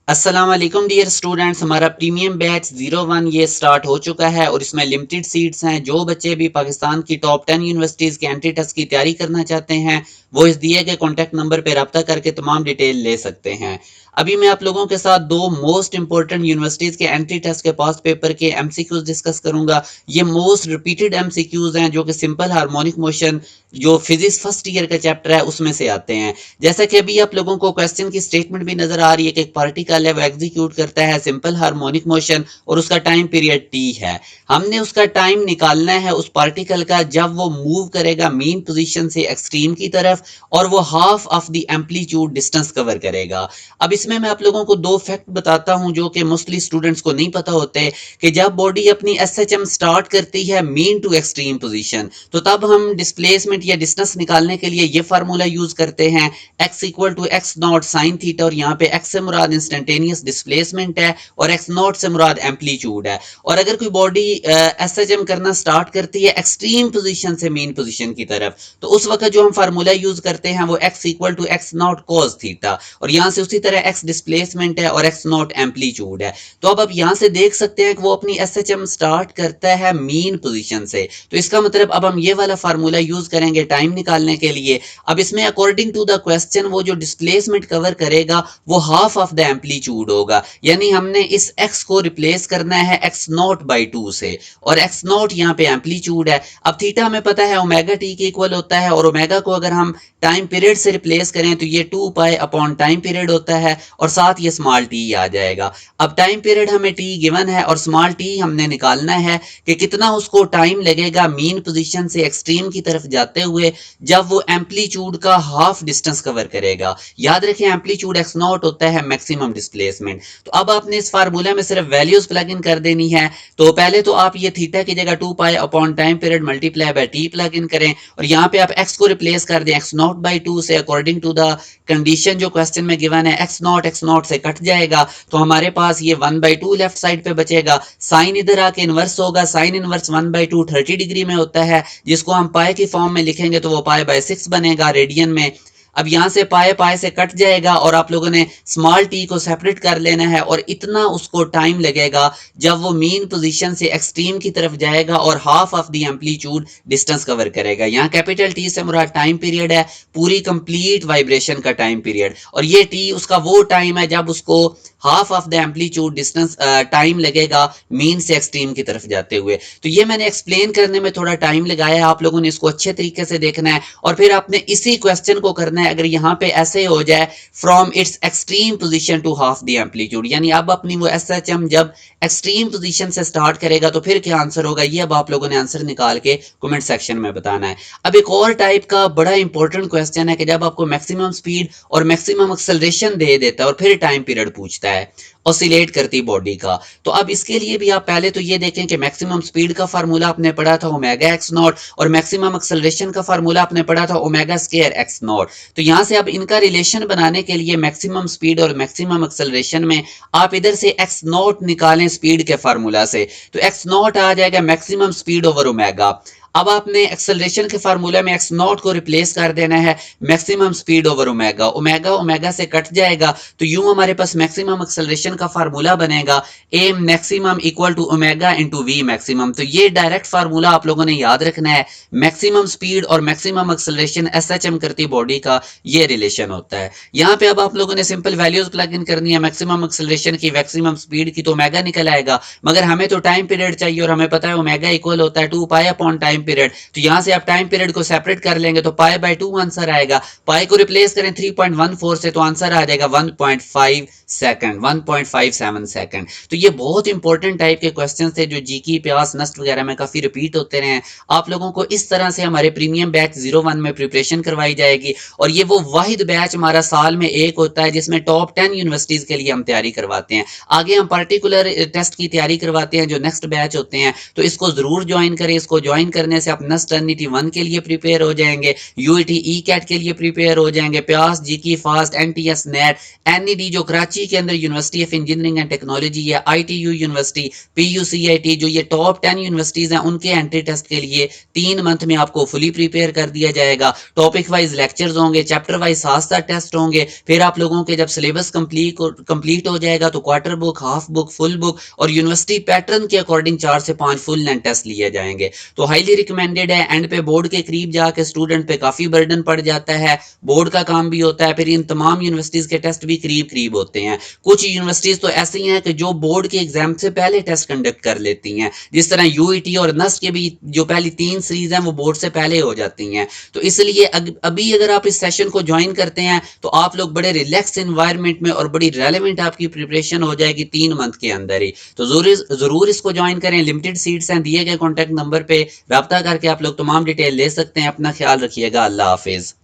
अस्सलाम वालेकुम dear students. हमारा प्रीमियम बैच 01 ये स्टार्ट हो चुका है और इसमें लिमिटेड सीट्स हैं। जो बच्चे भी पाकिस्तान की टॉप 10 यूनिवर्सिटीज़ के एंट्री टेस्ट की तैयारी करना चाहते हैं वो इस दिए गए कॉन्टैक्ट नंबर पर रब्ता करके तमाम डिटेल ले सकते हैं। अभी मैं आप लोगों के साथ दो मोस्ट इंपॉर्टेंट यूनिवर्सिटीज़ के एंट्री टेस्ट के पास्ट पेपर के एमसीक्यूज डिस्कस करूंगा। ये मोस्ट रिपीटेड एमसीक्यूज हैं जो कि सिंपल हार्मोनिक मोशन जो फिजिक्स फर्स्ट ईयर का चैप्टर है उसमें से आते हैं। जैसा कि अभी आप लोगों को क्वेश्चन की स्टेटमेंट भी नजर आ रही है कि एक पार्टिकल है वो एग्जीक्यूट करता है सिंपल हार्मोनिक मोशन और उसका टाइम पीरियड टी है। हमने उसका टाइम निकालना है उस पार्टिकल का जब वो मूव करेगा मीन पोजीशन से एक्सट्रीम की तरफ और वो half of the amplitude distance cover करेगा। अब इसमें मैं आप लोगों को दो फैक्ट बताता हूं जो कि मोस्टली स्टूडेंट्स को नहीं पता होते कि जब बॉडी अपनी एसएचएम स्टार्ट करती है मीन टू एक्सट्रीम पोजीशन तो तब हम डिस्प्लेसमेंट या डिस्टेंस निकालने के लिए ये फार्मूला यूज करते हैं x equal to X not sine theta. और यहाँ पे x से मुराद इंस्टेंटेनियस डिस्प्लेसमेंट है और x नॉट से मुराद एम्पलीट्यूड है। और अगर कोई बॉडी एसएचएम करना स्टार्ट करती है एक्सट्रीम पोजीशन से मीन पोजीशन की तरफ तो उस वक्त जो हम फार्मूला यूज करते हैं वो x equal to X not cos theta और यहाँ से उसी तरह x डिस्प्लेसमेंट है और x नॉट एम्पलीट्यूड है। तो अब आप यहाँ से देख सकते हैं कि वो अपनी एसएचएम स्टार्ट करता है मीन पोजीशन से। तो इसका मतलब अब हम ये वाला फार्मूला यूज करेंगे टाइम निकालने के लिए। अब इसमें अकॉर्डिंग टू द क्वेश्चन वो जो डिस्प्लेसमेंट कवर करेगा वो हाफ ऑफ द एम्पलीट्यूड होगा, यानी हमने इस x को रिप्लेस करना है x नॉट बाई 2 से और x नॉट यहाँ पे एम्पलीट्यूड है। अब थीटा हमें पता है ओमेगा टी के इक्वल होता है और ओमेगा को अगर हम टाइम पीरियड से रिप्लेस करें तो ये 2 पाई अपॉन टाइम पीरियड होता है और साथ ये स्मॉल टी आ जाएगा। अब टाइम पीरियड हमें टी गिवन है और स्मॉल टी हमने निकालना है कि कितना उसको टाइम लगेगा मीन पोजीशन से एक्सट्रीम की तरफ जाते हुए जब वो एम्पलीट्यूड का हाफ डिस्टेंस कवर करेगा। याद रखें एम्पलीट्यूड एक्स नॉट होता है मैक्सिमम डिस्प्लेसमेंट। तो अब आपने इस फार्मूला में सिर्फ वैल्यूज प्लग इन कर देनी है। तो पहले तो आप ये थीटा की जगह 2 pi upon time period multiply by T plug in करें और यहाँ पे आप एक्स को रिप्लेस कर दें एक्स नॉट बाई 2 से अकॉर्डिंग टू द कंडीशन जो क्वेश्चन में गिवन है। एक्स नॉट से कट जाएगा तो हमारे पास ये 1/2 लेफ्ट साइड पे बचेगा। साइन इधर आके इनवर्स होगा, साइन इनवर्स 1/2 30 डिग्री में होता है जिसको हम पाई की फॉर्म में लिखेंगे तो वो पाई बाय 6 बनेगा रेडियन में। अब यहां से पाए से कट जाएगा और आप लोगों ने स्मॉल टी को सेपरेट कर लेना है और इतना उसको टाइम लगेगा जब वो मीन पोजीशन से एक्सट्रीम की तरफ जाएगा और half of the amplitude distance cover करेगा। यहाँ कैपिटल टी से मुराद टाइम पीरियड है, पूरी कंप्लीट वाइब्रेशन का टाइम पीरियड, और ये टी उसका वो टाइम है जब उसको half of the amplitude distance time लगेगा मीन से एक्सट्रीम की तरफ जाते हुए। तो ये मैंने एक्सप्लेन करने में थोड़ा टाइम लगाया है, आप लोगों ने इसको अच्छे तरीके से देखना है और फिर आपने इसी क्वेश्चन को करना है। अगर यहाँ पे ऐसे हो जाए from its extreme position to half the amplitude, यानी अब अपनी वो एसएचएम जब एक्सट्रीम पोजीशन से स्टार्ट करेगा तो फिर क्या आंसर होगा, ये अब आप लोगों ने आंसर निकाल के कमेंट सेक्शन में बताना है। अब एक और टाइप का बड़ा इंपॉर्टेंट क्वेश्चन है कि जब आपको मैक्सिमम स्पीड और मैक्सिमम एक्सेलरेशन दे देता है और फिर टाइम पीरियड पूछता है ऑसिलेट करती बॉडी का। तो अब इसके लिए भी आप पहले तो ये देखें कि मैक्सिमम स्पीड का फार्मूला आपने पढ़ा था ओमेगा एक्स नॉट और मैक्सिमम एक्सेलरेशन का फार्मूला आपने पढ़ा था ओमेगा स्क्वायर एक्स नॉट। तो यहां से अब इनका रिलेशन बनाने के लिए मैक्सिमम स्पीड और मैक्सिमम एक्सेलरेशन में आप इधर से एक्स नॉट निकालें स्पीड के फार्मूला से, तो एक्स नॉट आ जाएगा मैक्सिमम स्पीड ओवर ओमेगा। अब आपने एक्सेलरेशन के फार्मूला में एक्स नॉट को रिप्लेस कर देना है maximum speed over omega. Omega omega से कट जाएगा तो यूं हमारे पास मैक्सिमम एक्सेलरेशन का फार्मूला बनेगा A maximum equal to omega into V maximum. तो ये डायरेक्ट फार्मूला आप लोगों ने याद रखना है। मैक्सिमम स्पीड और मैक्सिमम एक्सेलरेशन एसएचएम करती बॉडी का ये रिलेशन होता है। यहाँ पे अब आप लोगों ने सिंपल वैल्यूज प्लग इन करनी है, मैक्सिमम एक्सेलरेशन की मैक्सिमम स्पीड की तो ओमेगा निकल आएगा, मगर हमें तो टाइम पीरियड चाहिए और हमें पता है ओमेगा इक्वल होता है 2 पाई अपॉन टाइम पीरियड। तो यहां से आप टाइम पीरियड को सेपरेट कर लेंगे तो पाई बाय 2 आंसर आएगा। पाई को रिप्लेस करें 3.14 से तो आंसर आ जाएगा 1.5 सेकंड, 1.57 सेकंड। तो ये बहुत इंपॉर्टेंट टाइप के क्वेश्चन थे जो जीके प्यास नस्ट वगैरह में काफी रिपीट होते रहे हैं। आप लोगों को इस तरह से हमारे प्रीमियम बैच 01 में प्रिपरेशन करवाई जाएगी और ये वो वाहिद बैच हमारा साल में एक होता है जिसमें टॉप 10 यूनिवर्सिटीज के लिए हम तैयारी करवाते हैं। आगे हम पर्टिकुलर टेस्ट की तैयारी करवाते हैं जो नेक्स्ट बैच होते हैं, तो इसको जरूर ज्वाइन करें। इसको ज्वाइन करने करने से आप नस्ट टर्निटी 1 के लिए प्रिपेयर हो जाएंगे, यूईटी ई कैट के लिए प्रिपेयर हो जाएंगे, प्यास जीकी फास्ट एनटीएस नेट एनईडी जो कराची के अंदर university of engineering and technology है, आईटीयू यूनिवर्सिटी, पीयूसीआईटी जो ये टॉप 10 यूनिवर्सिटीज हैं उनके एंट्री टेस्ट के लिए 3 मंथ में आपको फुली प्रिपेयर कर दिया जाएगा। टॉपिक वाइज लेक्चर्स होंगे, चैप्टर वाइज 7 टेस्ट होंगे, फिर आप लोगों के जब सिलेबस कंप्लीट हो जाएगा तो quarter book, half book, full book और यूनिवर्सिटी पैटर्न के अकॉर्डिंग 4 से 5 फुल लेंथ टेस्ट लिए जाएंगे। तो हाईली रिकमेंडेड है। एंड पे बोर्ड के करीब जाके स्टूडेंट पे काफी बर्डन पड़ जाता है, बोर्ड का काम भी होता है, फिर इन तमाम यूनिवर्सिटीज के टेस्ट भी करीब करीब होते हैं। कुछ यूनिवर्सिटीज तो ऐसी हैं कि जो बोर्ड के एग्जाम से पहले टेस्ट कंडक्ट कर लेती हैं, जिस तरह यूईटी और नस्ट के भी जो पहली 3 सीरीज हैं वो बोर्ड से पहले हो जाती हैं। तो इसलिए अभी अगर आप इस सेशन को ज्वाइन करते हैं तो आप लोग बड़े रिलैक्स एनवायरनमेंट में और बड़ी रेलेवेंट आपकी प्रिपरेशन हो जाएगी 3 मंथ के अंदर ही। तो जरूर इसको ज्वाइन करें। लिमिटेड सीट्स हैं, दिए गए कॉन्टैक्ट नंबर पे राब्ता करके आप लोग तमाम डिटेल ले सकते हैं। अपना ख्याल रखिएगा। अल्लाह हाफिज।